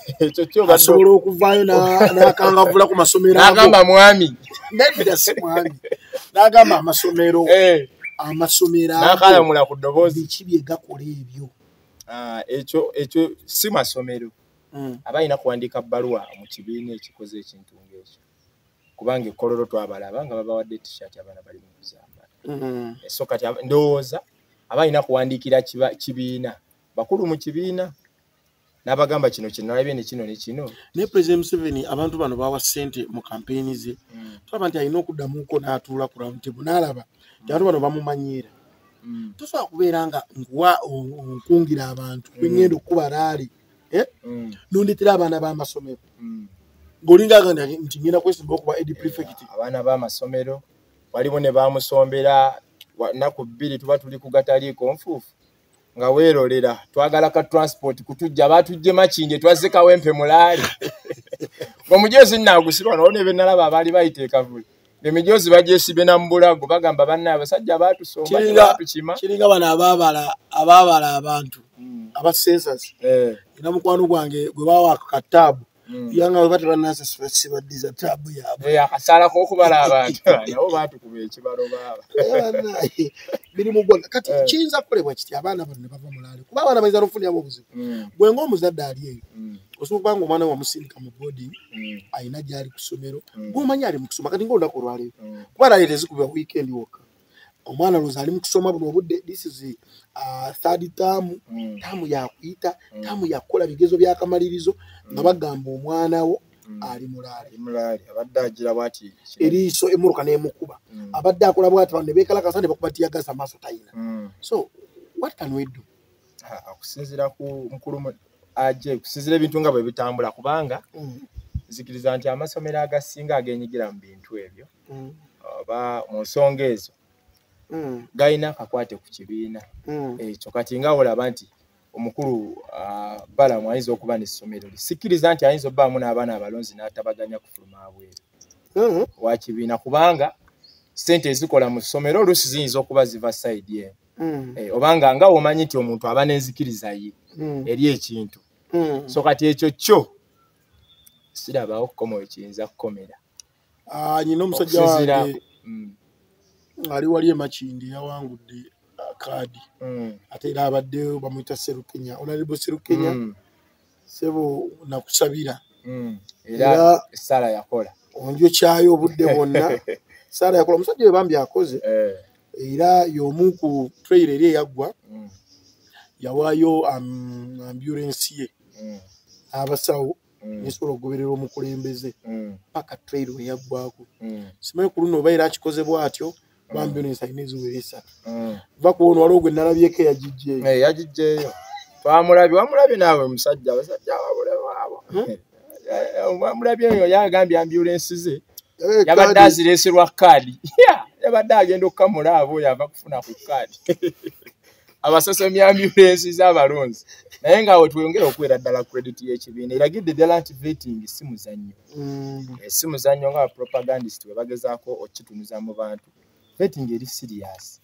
asobola okuvaayo n'akangavula ku masomero n'agamba mwami nedda si mwami n'agamba amasomero n'akalamula ku ddoboozi biki bye gakola ebyo ekyo si masomero aba alina kuwandiika bbaluwa mu kibiina ekikoze ekintu ng'ekyo kubanga ekkololo twabalaba nga babawadde t-shirt abaana bali mu kuzambala so kati ndowooza aba alina kuwandiikira kibiina bakulu mu kibiina n'abagamba kino kinalabye ne kino ne kino naye President Museveni abantu bano bawa ssente mu kampeyini ze tulaba nti alina okuddamuko n'atuula ku round table n'alaba nti abantu bano bamumanyiira tosobola kubeera nga nkuwa nkungira abantu bengenda okuba laali nondetera abaana b'amasomero ng'olinga agamba nti ngenda kwesimba okuba edi prefect abaana b'amasomero waliwo ne bamusombera nnaku 2 tuba tuli ku gataliiko nfuufu nga weerolera twagala ka transport kutujja batujje Makindye twazze Kawempe mulaali omujozi nnaagusirwa nawo ne bennalaba abaali bayiteeka vuli emijozi bagyesibe na mbulago bagamba banna abasajja baatusomba batukima kiringa bano abaabala abantu aba census ina mukwano gwange gwe bawa akataabu yanga we batera nasa sibadiza taabu yaabwe akasala k'okubala abantu nabo baatukuba ekibalo baaba biri mu ggwanga kati kiyinza kukolebwa kiti abaana bano ne bava mulaali kuba abaana bayinza n'okufuniramu obuzibu gwe ng'omuzadde ali eyo osobola okuba nga omwana wamusindika mu boarding ayina gy'ali ku ssomero gw'omanyi ali mu kusoma kati ng'olunaku olwaleero kuba laali tezikuba weekend wokka omwana looza ali mu kusoma buno obudde this is third term yakuyita taamu yakukola bigezo by'akamalirizo nga bagamba omwana wo ali mulaali abadde agira bwati eriiso emmotoka n'emukuba abadde akola bwati bano ne beekalakasa ne bakuba tiyagaza amaaso tayina so what can we do okusinziira ku mukulu kusinziira ebintu nga bwe bitambula kubanga nzikiriza nti amasomero agasinga ageenyigira mu bintu ebyo oba mu nsonga ezo galina akakwate ku kibiina ekyo kati nga olaba nti omukulu Balamu ayinza okuba n'essomero sikiriza nti ayinza obbaamu n'abaana abalonzi n'atabaganya kufuluma abweru wa kibiina kubanga ssente ezikola mu ssomero oluusi ziyinza okuba ziva sayidi eno obanga nga omanyi nti omuntu aba n'enzikiriza ye eri ekintu so kati ekyo kyo sirabawo komo ekiyinza kukomera nyina omusajja wange ali wali emakindi yawangudde kaadi ate era abadde bamuyita Serukenya Honorable Serukenya sebo nakusabira era Sara yakola onjo kyayo obudde bwonna Sara yakola omusajja we bambi akoze era y'omu ku trailer eri eyaggwa yawaayo ambulance ye abasawo nesobola okugoberera omukulembeze paka trailer we yaggwako simanyi ku luno oba era akikoze bw'atyo ambulance alina eziwera esatu va kuwono waliwo gwe nalabyeko yagijjeeyo wamulabye naawe musajja abasajja ababulewabo wamulabye eyo yagambye ambulance ze yabadde azireeserwa kaadi yabadde agenda okukamula abo yava kufuna ku kaadi abasosomi ambulance z'abalonzi naye nga we twongera okuwera ddala credit y'ekibiina eragidde ddala nti vetting si muzannyo si muzannyo nga propagandist we bagezaako okitunuza mu bantu vetting eri serious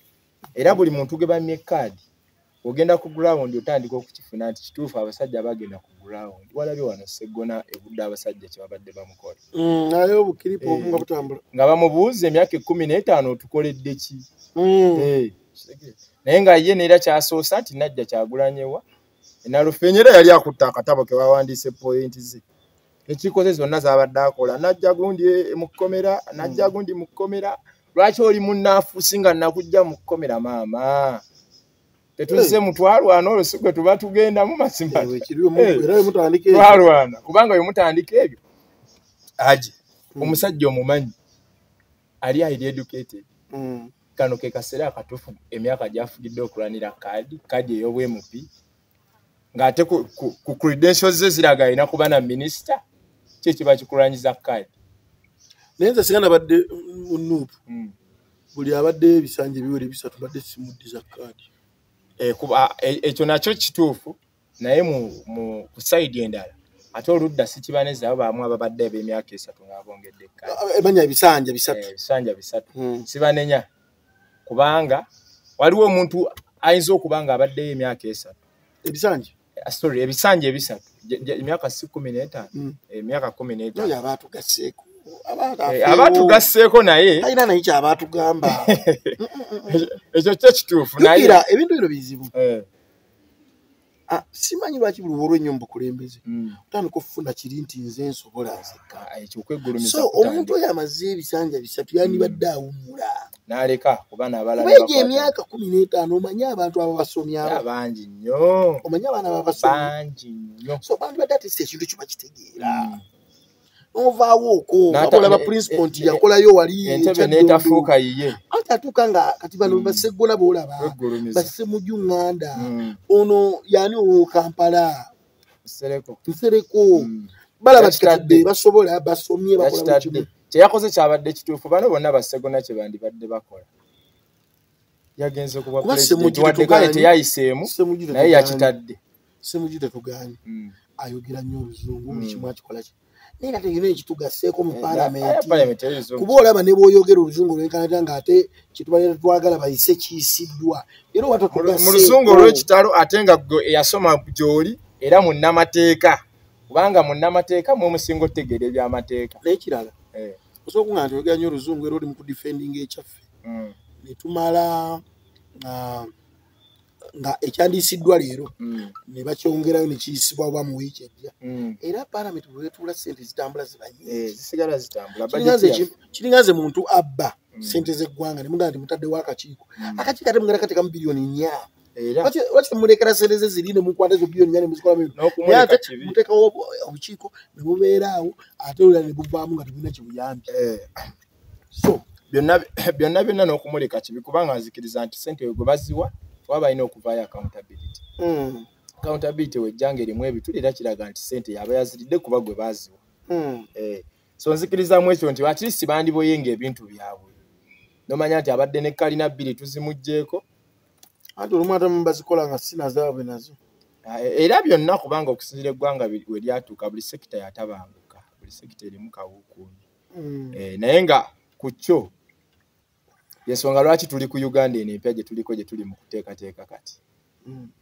era buli muntu ge bamye kaadi ogenda ku ground otandika okukifuna nti kituufu abasajja bagenda ku ground walabye wano Seggona ebudde abasajja kye babadde bamukola naye obukiripo nga butambula nga bamubuuza emyaka 15 otukoledde ki naye nga ye neera kyasoosa nti najja kyagulanyewa enalufenyera yali akutta akatabo ke bawandiise point ze ekikoze zonna zabadde akola najja gundi mukomera najja gundi mukomera lwaki oli munnaafuusi nga nakujja mukomera maama tetuze mutwalwana olusigwe tuba tugenda mu mazima twalwana kubanga we mutandika ebyo aje omusajja omumanyi ali highly educated kano ke kaseera akatuufu emyaka gyafugidde okulanira kaadi ey'obwemupi ng'ate ku credentials ze ziraga alina kuba na minisita kiba kikulanyiza kaadi naye nze sigana badde munuupu buli abadde ebisanja ebiwere bisatu badde simuddiza kaadi ekyo nakyo kituufu naye mu side endala ate oludda sikibaneza abo baamu ababadde eb'emyaka 3 ng'abongedde kaadi emanya ebisanja bisatu sibanenya kubanga waliwo omuntu ayinza okuba nga abaddeyo emyaka 3 ebisanja ebisatu emyaka 15 emyaka 15 abaatugasseeko abaatugasseeko naye ayina naye kyabaatugamba ekyo kyo kituufu naye ebintu bino bizibu simanyi lwaki buli olw'ennyo mu bukulembeze otandika okufuna kiri nti nze nsobola nzekka so omuntu oyo amaze ebisanja bisatu yandibadde awummula n'aleka kuba n'abalabega emyaka 15 omanyi abantu abo basomya bangi nnyo omanyi abaana babasomya bangi nnyo so bandibadde ate si ekintu kiba kitegeera novaawo okwo akolaba principal nti yakolayo wali entebe n'etafuuka yiye ate atuuka nga kati bano Baseggona boolaba Basemuju Nganda ono yani owo Kampala Nsereko balaba kati basobola basomye bakola kimu kyeyakoze kyabadde kituufu bano bonna Baseggona kye bandibadde bakola yagenze kuba president wadde kale teyayiseemu naye yakitadde Semuju tetugaanye ayogera nnyo oluzungu buli kimu akikola ki naye ate yina ekitugasseeko mu paalamenti kuba olaba ne bw'oyogera oluzungu lwenkanata ng'ate kitubalira twagala bayise kiyisiddwa era mu luzungu olw'ekitalo ate nga eyasoma gy'oli era munnamateeka kubanga munnamateeka mwemusinga otegeera ebyamateeka naye kirala osobola okuŋŋamba nti oyogera nnyo oluzungu era oli mu kudifendinga ekyaffe ne tumala nga ekyandiisiddwa leero ne bakyongerayo ne kiyisibwa oba mu wiiki ejja era paalamenti bwe weetuula ssente zitambula zisigala zitambula kiringa nze muntu abba ssente z'eggwanga ne mugamba nti mutaddewo akakiiko ate mugenda kateekamu bilioni 4 lwaki temulekera ssente ze ziri ne mukwata ezo bilioni 4 ne muzikola ate muteekawo obukiiko ne bubeeraawo ate olula ne buvaamu nga tebulina kibuyambye so byonna n'okumuleka kibi kubanga nzikiriza nti ssente gwe baziwa waba alina okuvaayo accountability accountability wejjanga erimu ebituli era kiraga nti ssente yaba yaziridde kuba gwe baaziwa so nzikirizaamu ekyo nti at least bandiboyenga ebintu byabwe nomanya nti abadde ne kalina 2 tuzimugjeeko ate olumu ate bazikola nga sinazaabwe nazo era byonna kubanga okusinzira eggwanga we lyatuuka buli sekita yatabanguka buli sekita erimu kawukuuni naye nga ku kyo yensonga lwaki tuli ku Uganda eno empya gye tuliko gye tuli mu kuteekateeka kati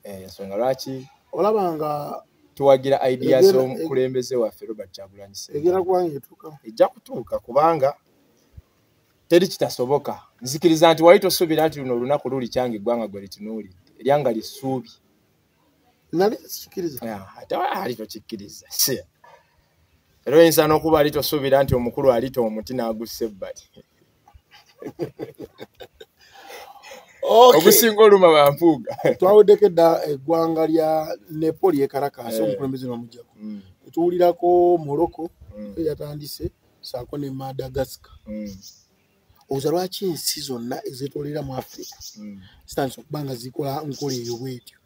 yensonga lwaki olabanga tuwagira ideas omukulembeze waffe Robert Kyagulanyi egera kuwange etuka ejja kutuuka kubanga teri kitasoboka nzikiriza nti wali tosuubira nti luno olunaku luli kyange eggwanga gwe litunuulidde eryanga lissuubi nali sikiriza ate ali tokikkiriza era oyinza n'okuba ali tosuubira nti omukulu alita omuti n'agussa ebbali ogusinga oluma bampuuga twaweddeko edda eggwanga lya Nepal ekarakaasa omukulembeze n'omujjako tuwulirako Morocco yatandise saako ne Madagascar oza lwaki ensi zonna ezeetoolera mu Africa zitandise okuba nga zikola nkola eyo bwetyo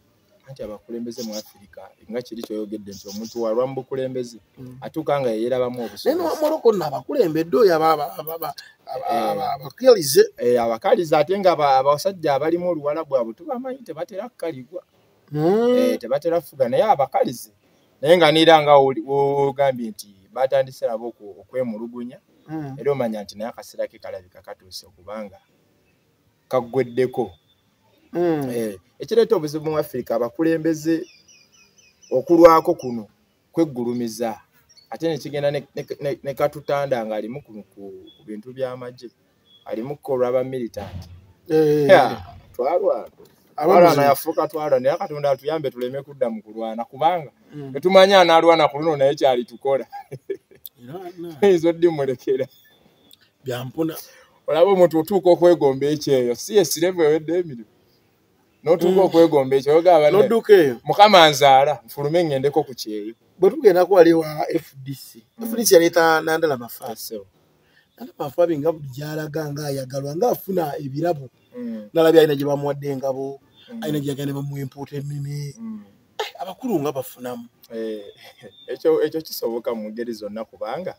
anti abakulembeze mu Africa nga kiri kyoyogedde nti omuntu walwa mu bukulembeze atuuka nga yeerabamu obusobozi naye Morocco nno abakulembedde oyo abakalize abakalize ate nga abasajja abalimu oluwala bwabwe tubamanyi tebatera kukalibwa tebatera kufuga naye abakalize naye nga niira nga ogambye nti batandise nabo okwemulugunya era omanya nti naye akaseera ke kalabika katuuse okubanga kaggweddeko ekireeta obuzibu mu Africa abakulembeze okulwako kuno kweggulumiza ate nekigenda ne Katutanda nga alimu ku bintu by'amagye alimu kukolwa aba militant twalwana yafuuka twalwana naye Katonda atuyambe tuleme kudda mu kulwana kubanga tetumanya anaalwana ku luno naye kyali tukola ezo ddi mulekera byampuna olaba omuntu otuuka okwegomba ekyeyo si esirevu ewedde emirimu n'otuuka okwegomba ekyo ogaba n'odduka eyo mukama nzaala nfulume ngendeko ku kyeyo bwe tugenda ku wali wa FDC yaleeta Nandala Mafaabi Mafaabi nga buli gy'alaga ng'ayagalwa ng'afuna ebirabo nalabye alina gye bamuwadde engabo alina gye yagenda bamuwa empuuta emmimi abakulu nga bafunamu ekyo kisoboka mu ngeri zonna kubanga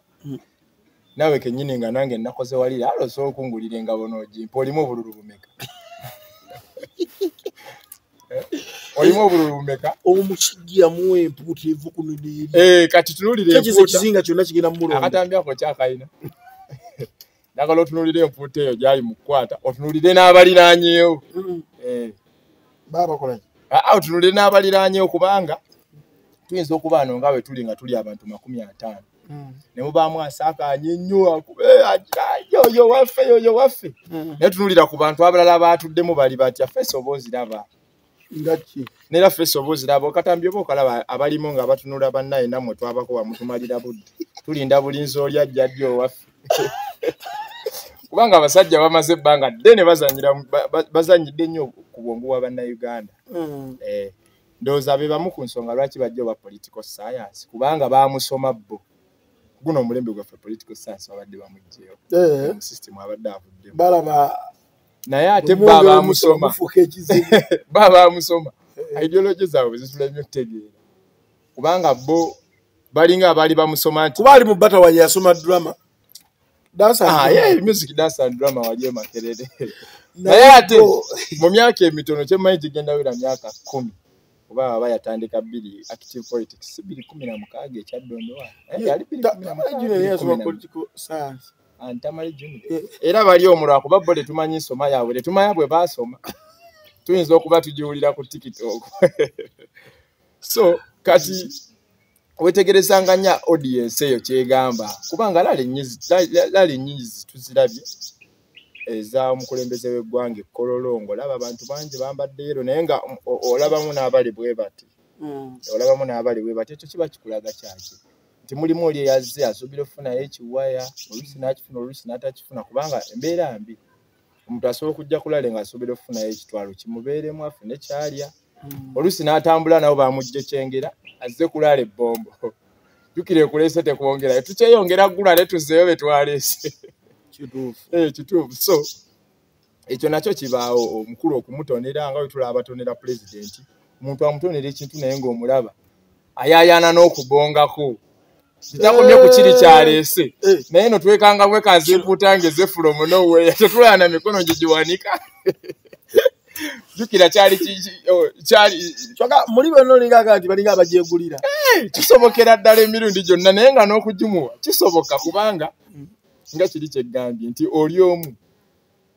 naawe kennyini nga nange nakoze walira alose okungulira engabo n'ogimpa olimu obululu bumeka olimu obululu bumeka omukigira muwa empuuta evu kuno n'eri kati tunuulire empuuta ekizinga kyonna kigenda mu mulonda akatambyako kyakayina njagala otunuulire empuuta eyo gyali mu kukwata otunuulire n'abaliraanyeewo baabakolaki otunuulire n'abaliraanyeewo kubanga tuyinza okuba no nga bwe tuli nga tuli abantu 50 ne mubaamu asaakaanye nnyo yoyo waffe naye tunulira ku bantu abalala baatuddemu bali batya fesi oba oziraba nera fesi oba oziraba okatambye oba okalaba abalimu nga batunula bannaye nammwe twabako wamutumalira budde tulinda bulinzi oli ajja ddi owaffe kubanga abasajja bamaze ebbanga ddene bazanyidde nnyo ku bwongu bwa bannayuganda ndowooza be bamu ku nsonga lwaki bajja oba political science kubanga baamusoma bo guno omulembe gwaffe political science babadde bamugjeyo mu system abadde avuddemu balaba naye ate baamusoma ideology zaabwe zitulemye okutegeera kubanga bo balinga abaali bamusoma nti kuba ali mu bata wali yasoma drama music dance and drama wali Makerere naye ate mu myaka emitono kyemanyi gigenda wera myaka 10 kuba bayatandika 2 active politics 2016 ekyadondowa yali 2016 antamali junior era bali omulwa kuba bo tetumanyi nsoma yaabwe tetumanya bwe baasoma tuyinza okuba tujiwulira ku TikTok so kati wetegerezanga nya audience eyo kyegamba kubanga lali nyingi tuzirabye eza omukulembeze w'eggwanga ekkololongo laba abantu bangi bambadde ero naye nga olabamu n'abali bwe bati ekyo kiba kikulaga kyaki nti mulimu oli eyazze asuubira okufunayo ekiwaya oluusi n'akifuna oluusi n'atakifuna kubanga embeera mbi omuntu asobola okujja kulale ng'asuubira okufunayo ekitwalo kimubeeremu afune kyalya oluusi n'atambula nabo bamugje kyengera azze kulala ebbombo jukire kuleese tekwongerayo tukyeyongera gula ne tuzzeeyo be twaleese kituufu so ekyo nakyo kibaawo omukulu okumutonera nga bwe tulaba batonera pulezidenti omuntu amutonera ekintu naye ng'omulaba ayaayaana n'okubongako kitakomye ku kiri kyaleese naye no twekanga bwekanzimpuutange zefulomu noweye tetulana mikono gigiwanika jukira kyali kyaka muri bano lingaga nti balinga abagyegulira kisobokera ddala emirundi gyonna naye nga n'okugimuwa kisoboka kubanga nga kiri kyegambye nti oli omu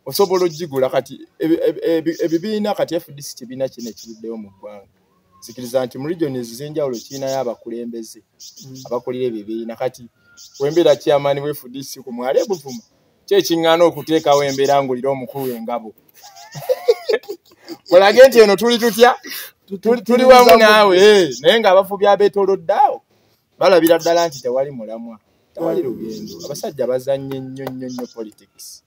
osobola ogigula kati ebibiina kati FDC kibiina kino ekiruddeyo mu ggwanga zikiriza nti mu region ezenjawulo kiina y'abakulembeze abakulira ebibiina kati wembeera chairman we FDC ku mwale Buvuma kyekiŋŋaana okuteekawo embeera ngulira omukulu w'engabo mulage nti eno tuli tutya tuli wamu naawe naye ng'abafubi abeetooloddaawo balabira ddala nti tewali mulamwa tewali lugendo abasajja bazannye nnyo politics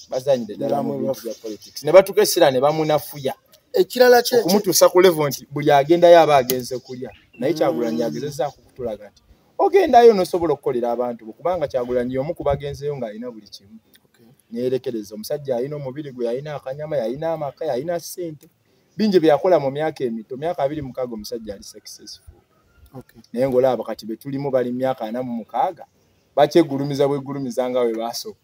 bazanyire ddala mu bintu bya politics ne batukesera ne bamunafuya ekirala kye okumutuusa ku level nti buli agendayo aba agenze kulya naye Kyagulanyi agezezzaako kutulaga nti ogendayo n'osobola okukolera abantu kubanga Kyagulanyi omu ku bagenzeyo ng'alina buli kimu neerekereza omusajja alina omubiri gwe yalina akanyama yalina amaka yalina ssente bingi bye yakola mu myaka emito myaka 26 omusajja ali successful naye ng'olaba kati be tulimu bali myaka 46 bakyegulumiza bwegulumiza nga we baasooka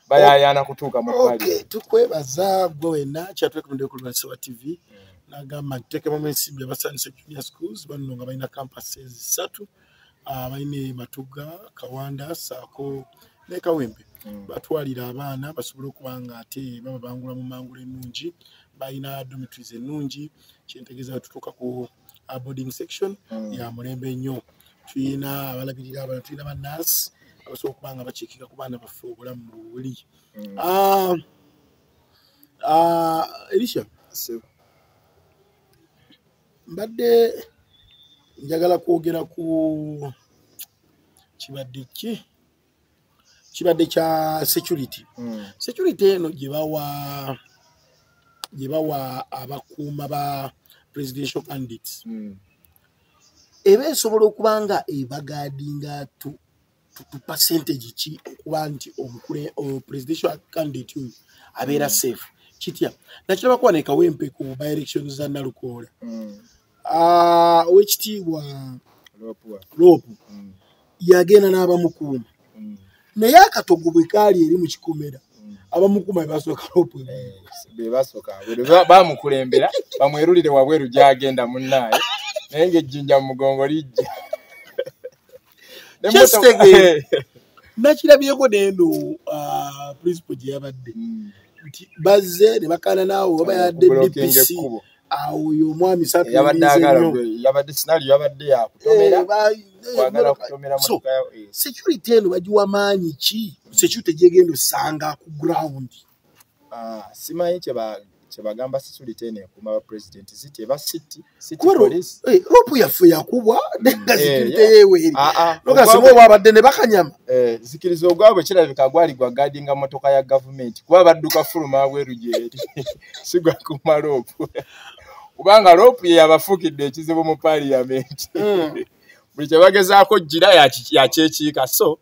bayayana kutuuka mu pali tukwebaza gwe wena kyatwekomende ku Lwasewa TV nagamba ntekemu ensimbi abasanise junior schools banno nga balina campuses 3 balina Matuga Kawanda Saako ne Kawempe batwalira abaana basobole okubanga ate baba bangula mu mangula ennungi balina dormitories ennungi kyentegeeza tutuuka ku boarding section ya mulembe nnyo tulina abalabirira abaana tulina bannansi abasobola okubanga bakiikira ku baana baffe obulamu buli Elisha mbadde njagala kwogera ku kibadde kya security eno gye bawa abakuuma ba presidential candidates eba esobola okuba nga ebagadinga tu percentage ki okuba nti presidential candidate oyo abeera safe kitya nakiraba kuba ne Kawempe ku by elections za Nalukoola owekitiibwa Lopu yagenda n'abamukuuma naye akatogo bwe kaali eri mu kikomera abamukuuma basooka Lopu bebasooka bamukulembera bamwerulire wabweru gyagenda munnaaye naye ng'ejjinja mu mugongo lijja nakirabyeko neno principal gye yabadde nti bazze ne bakaana naawe oba yadde DPC awo oyo omwami yabadde scenario yabadde yakutomera kwagala kutomera motoka security eno bagiwa maanyi ki security gyegenda osanga ku ground simanyi kyebagamba security eno ekuuma ba president ziti eba city police Lopu yaffe yakubwa nenga security yeeweri nogasoma obwabadde ne bakanyama zikiriza ogwabwe kirabika gwali gwa guardinga motoka ya government kuba badduka fuluma bweru gyeri sigwa kuuma Lopu kubanga Lopu ye yabafuukidde ekizibu mu parliament buli kyebagezaako jjira yakyekiika so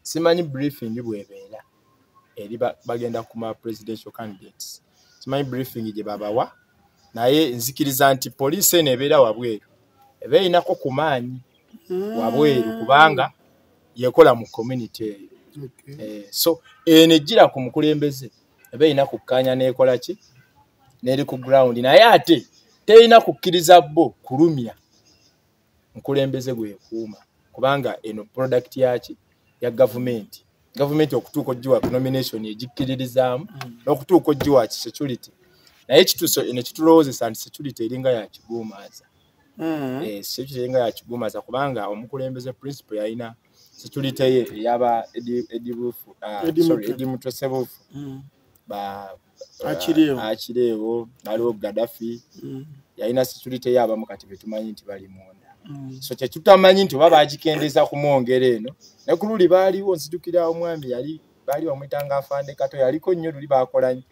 simanyi briefing bwebeera eri bagenda kuma presidential candidates simanyi briefing gye babawa naye nzikiriza nti poliisi eno ebeera wabweru eba erinako ku maanyi wabweru kubanga yekola mu community eyo so eno ejjira ku mukulembeze eba erina kukkaanya n'ekola ki n'eri ku ground naye ate terina kukkiriza bo kulumya mukulembeze gwekuuma kubanga eno product yaki ya government okutuuka ogiwa nomination egikkiririzaamu n'okutuuka ogiwa security naye kitulowozesa nti security eringa yakiguumaaza security eringa yakiguumaaza kubanga omukulembeze principal yalina security ye eyaba Edimutesebuufu Akireewo aliwo Gaddafi yalina security yabamu kati betumanyi nti bali munda so kyetutamanyi nti oba bagikendeza kumwongera eno ne ku luli baaliwo nsitukira omwami baali bamwitanga Afande Kato yaliko nnyo luli bakolanyi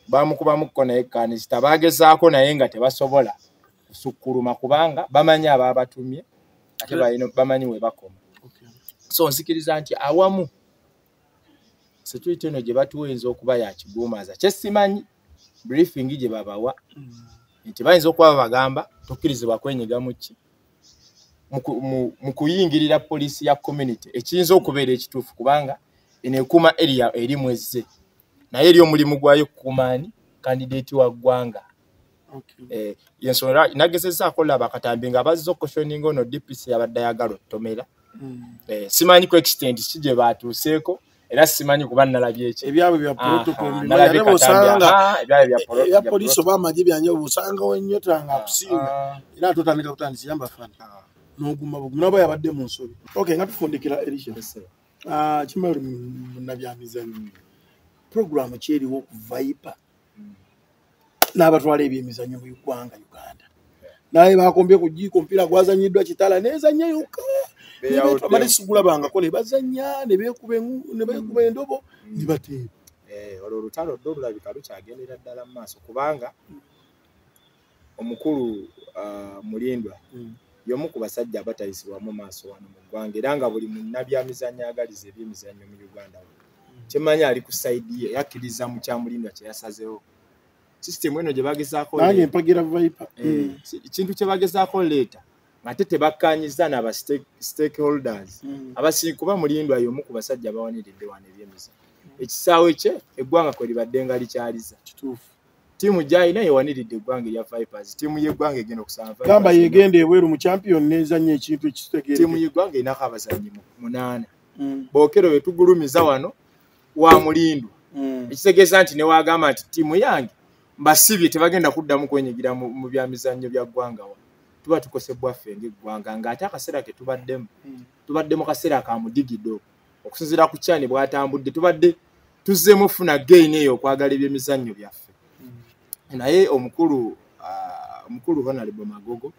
bamukubamuko naye kanisita bagezaako naye nga tebasobola kusukkuluma kubanga bamanyi ababatumye ate bamanyi we bakoma so nsikiriza nti awamu security eno gye batuwenza okuba yakiguumaaza kyesimanyi briefing gye babawa nti bayinza okuba bagamba tokkirizibwa kwenyiga mu ki mu kuyingirira poliisi ya community ekiyinza okubeera ekituufu kubanga enekuuma area erimu ezze naye eri omulimu gwayo kukumaani candidate wa ggwanga yensonga nagezezzaako laba akatambi nga bazze okweshoninga ono DPC yabadde ayagala otomera simanyi ku extent ki gye baatuuseeko era simanyi kuba nalabye ekyo ebyabwe bya protocol nalabye osanga ebya police oba amagye byanjye obusanga wenyota nga kusinga era totandika kutandikira mbafana n'oguma buguma yabadde mu nsobi okay nga tufundikira Elisha kimali munabyamizanyo program kyeriwo ku Viper n'abatwala ebyemizanyo mu Uganda naye bakombye ku jiko mpira gwazanyiddwa kitala nezanya yuka bamale sigula banga kole bazanya ne beekuba endobo nibate olwo lutalo ddo lulabika lukyagendera ddala mu maaso kubanga omukulu Mulindwa y'omu ku basajja abatayisibwamu maaso wano mu ggwanga era nga buli munnabyamizanyo agaliza ebyemizanyo mu Uganda kyemanya ali ku saidi ye yakkiriza mu kya Mulindwa kye yasazeewo system eno gye bagezaako nange mpagira Viper kintu kye bagezaako leeta ate tebakkanyiza n'aba stakeholders kuba Mulindwa y'omu ku basajja bawaniridde wano ebyemizanyo ekisaawe kye eggwanga kwe libadde nga likyaliza kituufu tiimu gyalina yewaniridde eggwanga erya Vipers tiimu y'eggwanga egenda okusanga gamba yegenda ebweru mu champion nezanya ekintu ekitegeere tiimu y'eggwanga erina abazannyi 8 bookero be tugulumiza wano wa Mulindwa ekitegeeza nti ne waagamba nti tiimu yange mbasibye tebagenda kuddamu kwenyigira mu byamizannyo bya ggwanga wano tuba tukosebwa ffe ng'eggwanga ng'ate akaseera ke tubadde mu kaseera ka mudigido okusinziira ku kyani bwatambudde tubadde tuzzeemu funa gain eyo okwagala ebyemizannyo byaffe naye omukulu Honorable Magogo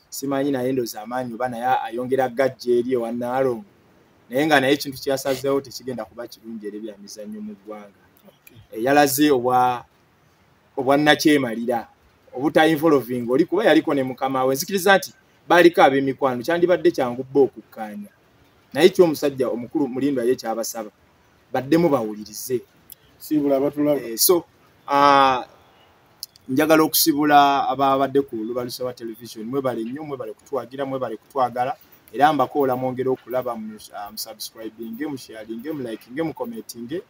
simanyi naye ndoza amaanyi oba naye ayongera gajja eri ewa Naalongo naye nga naye ekintu kyasazeewo tekigenda kuba kirungi eri ebyamizannyo mu ggwanga yalaze obwannakyemalira obutainvolving oli kuba yaliko ne mukama we nzikiriza nti baaliko ab'emikwano kyandibadde kyangu bba okukkaanya naye ky'omusajja omukulu Mulindwa ye kyabasaba baddemu bawulirize sibula abatulaba so njagala okusibula ababadde ku Lubalusa wa television mwebale nnyo mwebale kutwagira mwebale kutwagala era mbakoola mwongera okulaba mu subscribing mu sharing mu liking mu commenting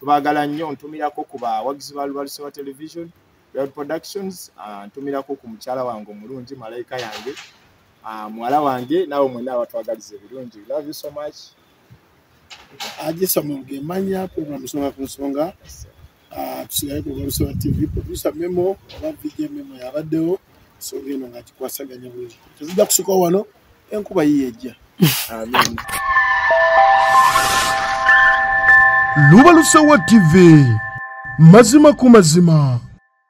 tubagala nnyo ntumirako ku bawagizi ba Lubalusa wa television World Productions ntumirako ku mukyala wange omulungi malayika yange mwala wange nawe mwena abatwagaliza ebirungi love you so much ajisa munge manya program songa ku nsonga tusigaye ku Lubalusa TV producer memo oba video memo yabaddewo so ngeno nga kikwasaganya bwezi tuzija kusuka wano enkuba yiyejja amen Lubalusa TV mazima ku mazima.